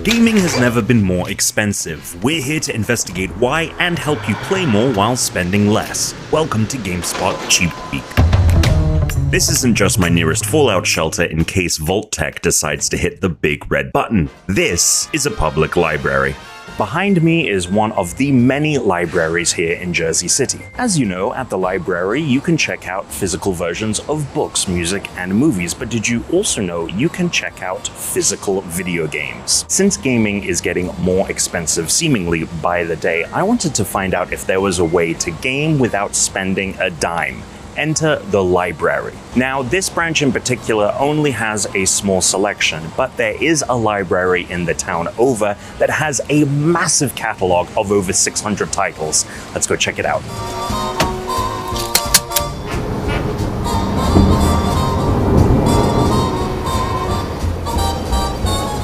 Gaming has never been more expensive. We're here to investigate why and help you play more while spending less. Welcome to GameSpot Cheap Week. This isn't just my nearest fallout shelter in case Vault-Tec decides to hit the big red button. This is a public library. Behind me is one of the many libraries here in Jersey City. As you know, at the library, you can check out physical versions of books, music, and movies, but did you also know you can check out physical video games? Since gaming is getting more expensive seemingly by the day, I wanted to find out if there was a way to game without spending a dime. Enter the library. Now, this branch in particular only has a small selection, but there is a library in the town over that has a massive catalog of over 600 titles. Let's go check it out.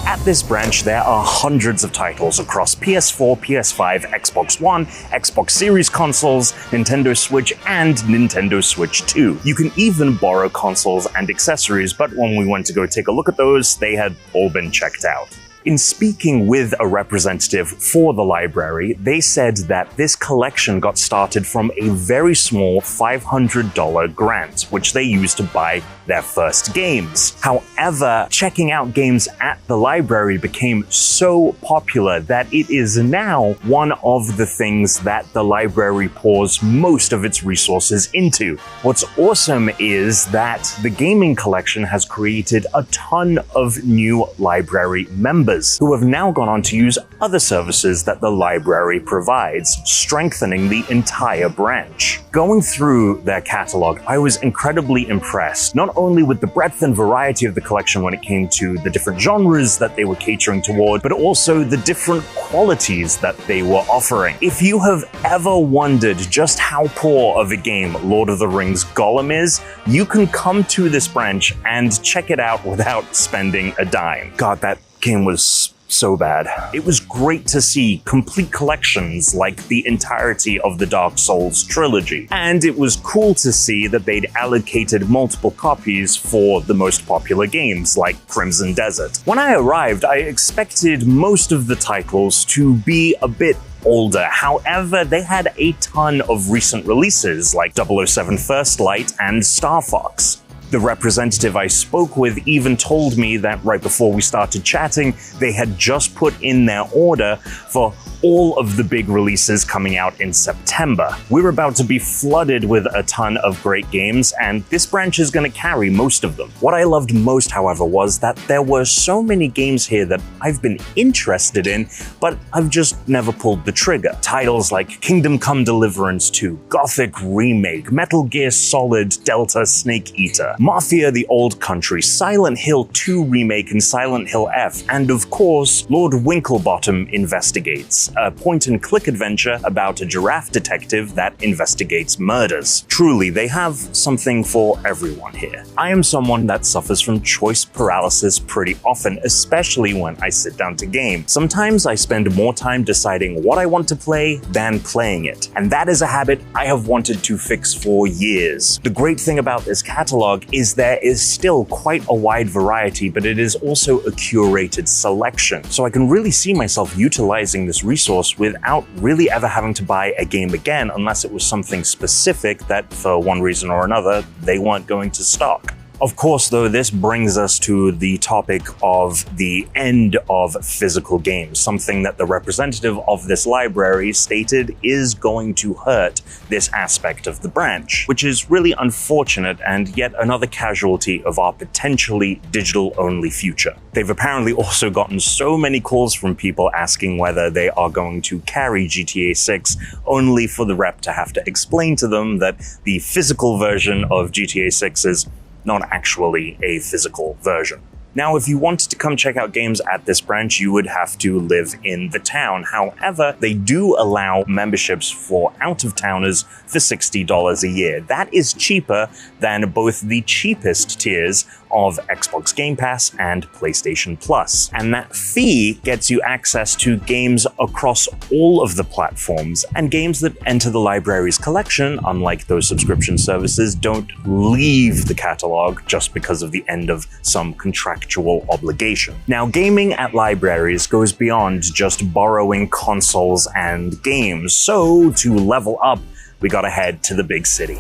At this branch, there are hundreds of titles across PS4, PS5, Xbox One, Xbox Series consoles, Nintendo Switch, and Nintendo Switch 2. You can even borrow consoles and accessories, but when we went to go take a look at those, they had all been checked out. In speaking with a representative for the library, they said that this collection got started from a very small $500 grant, which they used to buy their first games. However, checking out games at the library became so popular that it is now one of the things that the library pours most of its resources into. What's awesome is that the gaming collection has created a ton of new library members who have now gone on to use other services that the library provides, strengthening the entire branch. Going through their catalog, I was incredibly impressed, not only with the breadth and variety of the collection when it came to the different genres that they were catering toward, but also the different qualities that they were offering. If you have ever wondered just how poor of a game Lord of the Rings Gollum is, you can come to this branch and check it out without spending a dime. God, that game was so bad. It was great to see complete collections like the entirety of the Dark Souls trilogy, and it was cool to see that they'd allocated multiple copies for the most popular games like Crimson Desert. When I arrived, I expected most of the titles to be a bit older. However, they had a ton of recent releases like 007 First Light and Star Fox. The representative I spoke with even told me that right before we started chatting, they had just put in their order for all of the big releases coming out in September. We're about to be flooded with a ton of great games, and this branch is going to carry most of them. What I loved most, however, was that there were so many games here that I've been interested in, but I've just never pulled the trigger. Titles like Kingdom Come Deliverance 2, Gothic Remake, Metal Gear Solid Delta Snake Eater, Mafia: The Old Country, Silent Hill 2 Remake and Silent Hill F, and of course, Lord Winklebottom Investigates, a point-and-click adventure about a giraffe detective that investigates murders. Truly, they have something for everyone here. I am someone that suffers from choice paralysis pretty often, especially when I sit down to game. Sometimes I spend more time deciding what I want to play than playing it, and that is a habit I have wanted to fix for years. The great thing about this catalog is there is still quite a wide variety, but it is also a curated selection. So I can really see myself utilizing this resource without really ever having to buy a game again unless it was something specific that, for one reason or another, they weren't going to stock. Of course, though, this brings us to the topic of the end of physical games, something that the representative of this library stated is going to hurt this aspect of the branch, which is really unfortunate and yet another casualty of our potentially digital-only future. They've apparently also gotten so many calls from people asking whether they are going to carry GTA 6, only for the rep to have to explain to them that the physical version of GTA 6 is not actually a physical version. Now, if you wanted to come check out games at this branch, you would have to live in the town. However, they do allow memberships for out-of-towners for $60 a year. That is cheaper than both the cheapest tiers of Xbox Game Pass and PlayStation Plus. And that fee gets you access to games across all of the platforms, and games that enter the library's collection, unlike those subscription services, don't leave the catalog just because of the end of some contractual obligation. Now, gaming at libraries goes beyond just borrowing consoles and games, so to level up, we gotta head to the big city.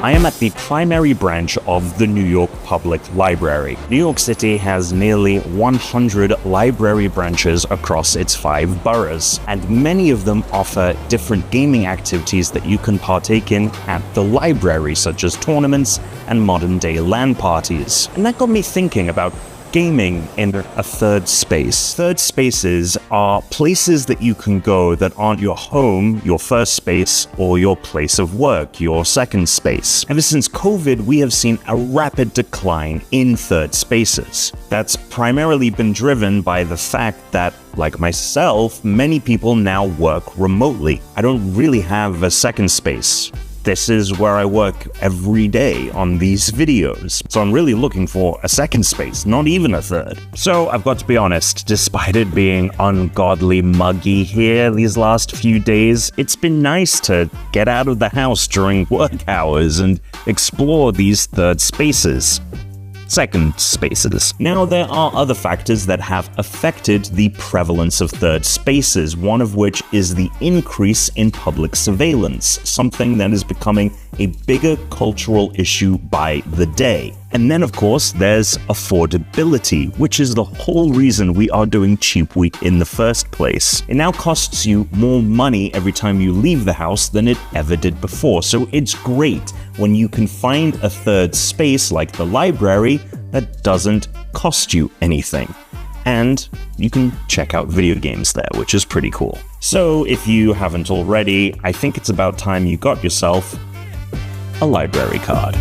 I am at the primary branch of the New York Public Library. New York City has nearly 100 library branches across its 5 boroughs, and many of them offer different gaming activities that you can partake in at the library, such as tournaments and modern-day LAN parties. And that got me thinking about gaming in a third space. Third spaces are places that you can go that aren't your home, your first space, or your place of work, your second space. Ever since COVID, we have seen a rapid decline in third spaces. That's primarily been driven by the fact that, like myself, many people now work remotely. I don't really have a second space. This is where I work every day on these videos, so I'm really looking for a second space, not even a third. So I've got to be honest, despite it being ungodly muggy here these last few days, it's been nice to get out of the house during work hours and explore these third spaces. Second spaces. Now, there are other factors that have affected the prevalence of third spaces, one of which is the increase in public surveillance, something that is becoming a bigger cultural issue by the day. And then, of course, there's affordability, which is the whole reason we are doing Cheap Week in the first place. It now costs you more money every time you leave the house than it ever did before, so it's great when you can find a third space like the library that doesn't cost you anything. And you can check out video games there, which is pretty cool. So if you haven't already, I think it's about time you got yourself a library card.